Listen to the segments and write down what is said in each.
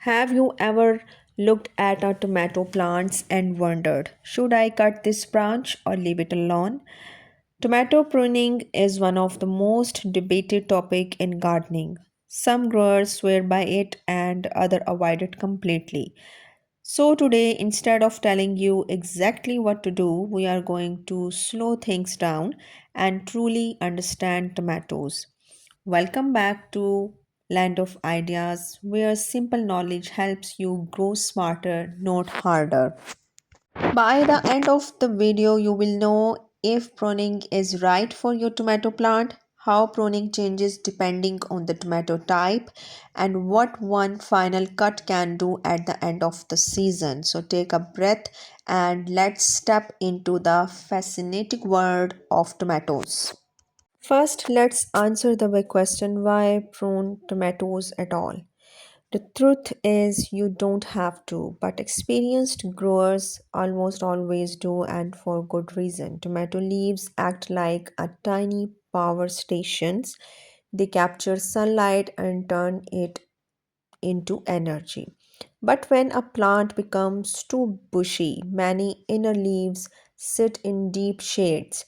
Have you ever looked at a tomato plants and wondered, should I cut this branch or leave it alone? Tomato pruning is one of the most debated topic in gardening. Some growers swear by it and others avoid it completely. So today, instead of telling you exactly what to do, we are going to slow things down and truly understand tomatoes. Welcome back to Land of Ideas, where simple knowledge helps you grow smarter, not harder. By the end of the video, you will know if pruning is right for your tomato plant, how pruning changes depending on the tomato type, and what one final cut can do at the end of the season. So take a breath and let's step into the fascinating world of tomatoes. First, let's answer the big question, why prune tomatoes at all? The truth is, you don't have to, but experienced growers almost always do, and for good reason. Tomato leaves act like a tiny power stations. They capture sunlight and turn it into energy. But when a plant becomes too bushy, many inner leaves sit in deep shades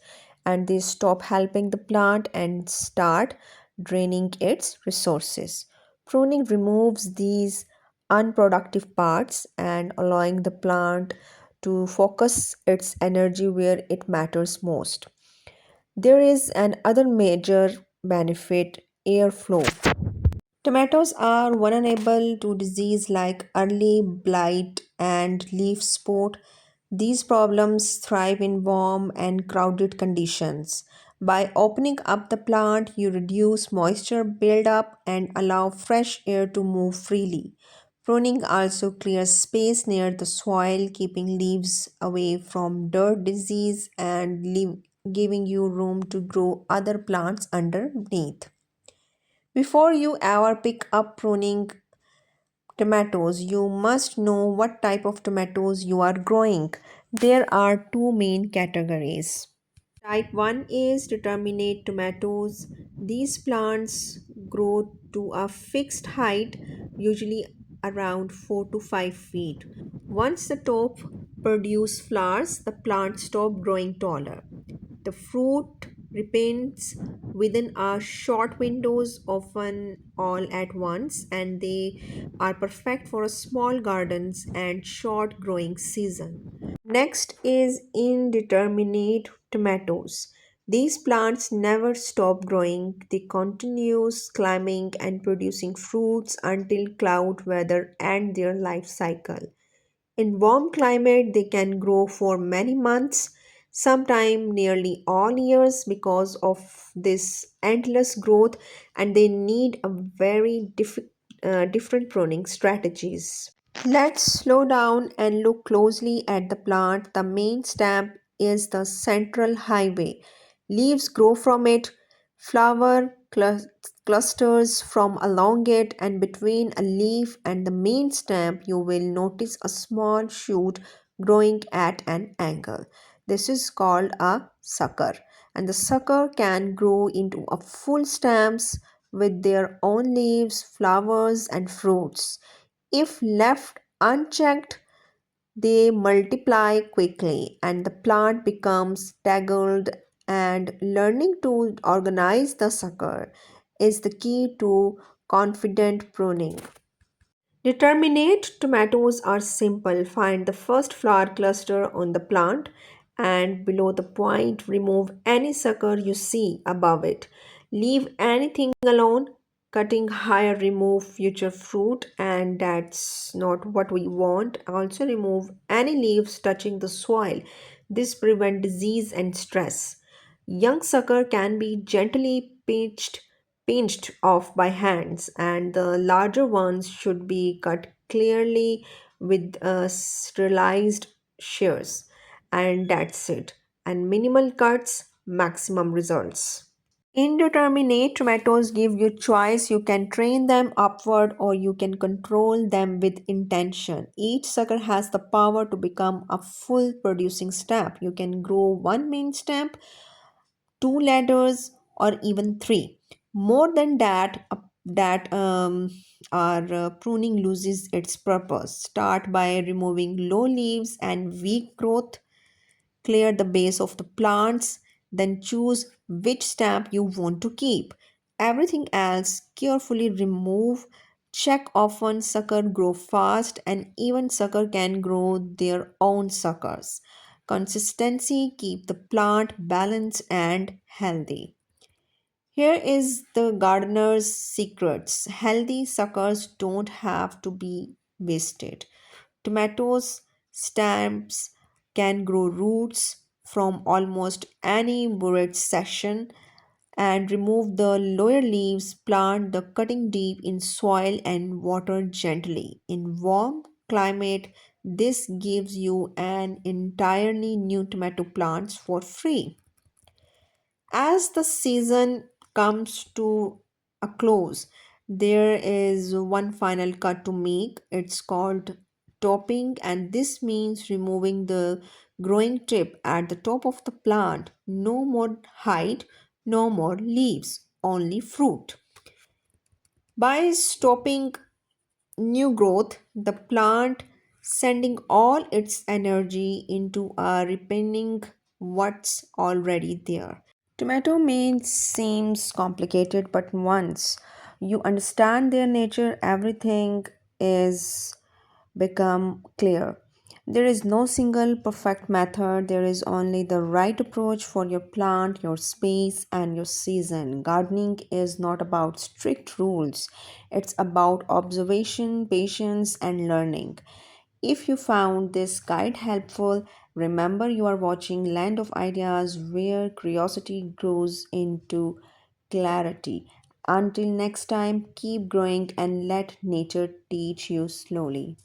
and they stop helping the plant and start draining its resources. Pruning removes these unproductive parts and allowing the plant to focus its energy where it matters most. There is another major benefit, airflow. Tomatoes are vulnerable to disease like early blight and leaf spot. These problems thrive in warm and crowded conditions. By opening up the plant, you reduce moisture buildup and allow fresh air to move freely. Pruning also clears space near the soil, keeping leaves away from dirt disease and giving you room to grow other plants underneath. Before you ever pick up pruning tomatoes, you must know what type of tomatoes you are growing. There are two main categories. Type 1 is determinate tomatoes. These plants grow to a fixed height, usually around 4 to 5 feet. Once the top produce flowers, the plant stop growing taller. The fruit ripens within a short windows, often all at once, and they are perfect for small gardens and short growing season. Next is indeterminate tomatoes. These plants never stop growing. They continue climbing and producing fruits until cloud weather end their life cycle. In warm climate, they can grow for many months, sometimes nearly all years because of this endless growth, and they need a different pruning strategies. Let's slow down and look closely at the plant. The main stem is the central highway. Leaves grow from it, clusters from along it, and between a leaf and the main stem, you will notice a small shoot growing at an angle. This is called a sucker, and the sucker can grow into a full stems with their own leaves, flowers, and fruits. If left unchecked, they multiply quickly and the plant becomes tangled, and learning to organize the sucker is the key to confident pruning. Determinate tomatoes are simple. Find the first flower cluster on the plant and below the point remove any sucker you see above it. Leave anything alone. Cutting higher remove future fruit and that's not what we want. Also remove any leaves touching the soil. This prevents disease and stress. Young sucker can be gently pinched off by hands, and the larger ones should be cut clearly with sterilized shears. And that's it. And minimal cuts, maximum results. Indeterminate tomatoes give you choice. You can train them upward or you can control them with intention. Each sucker has the power to become a full producing stem. You can grow one main stem, two ladders, or even three. More than that, that our pruning loses its purpose. Start by removing low leaves and weak growth. Clear the base of the plants, then choose which stem you want to keep. Everything else carefully remove. Check often sucker grow fast, and even sucker can grow their own suckers. Consistency keep the plant balanced and healthy. Here is the gardener's secrets. Healthy suckers don't have to be wasted. Tomatoes stems can grow roots from almost any buried section, and remove the lower leaves. Plant the cutting deep in soil and water gently. In warm climate, this gives you an entirely new tomato plants for free. As the season comes to a close, there is one final cut to make. It's called topping, and this means removing the growing tip at the top of the plant. No more height, no more leaves, only fruit. By stopping new growth, the plant sending all its energy into repairing what's already there. Tomato may seems complicated, but once you understand their nature, everything is become clear. There is no single perfect method. There is only the right approach for your plant, your space, and your season. Gardening is not about strict rules. It's about observation, patience, and learning. If you found this guide helpful, remember you are watching Land of Ideas where curiosity grows into clarity. Until next time, keep growing and let nature teach you slowly.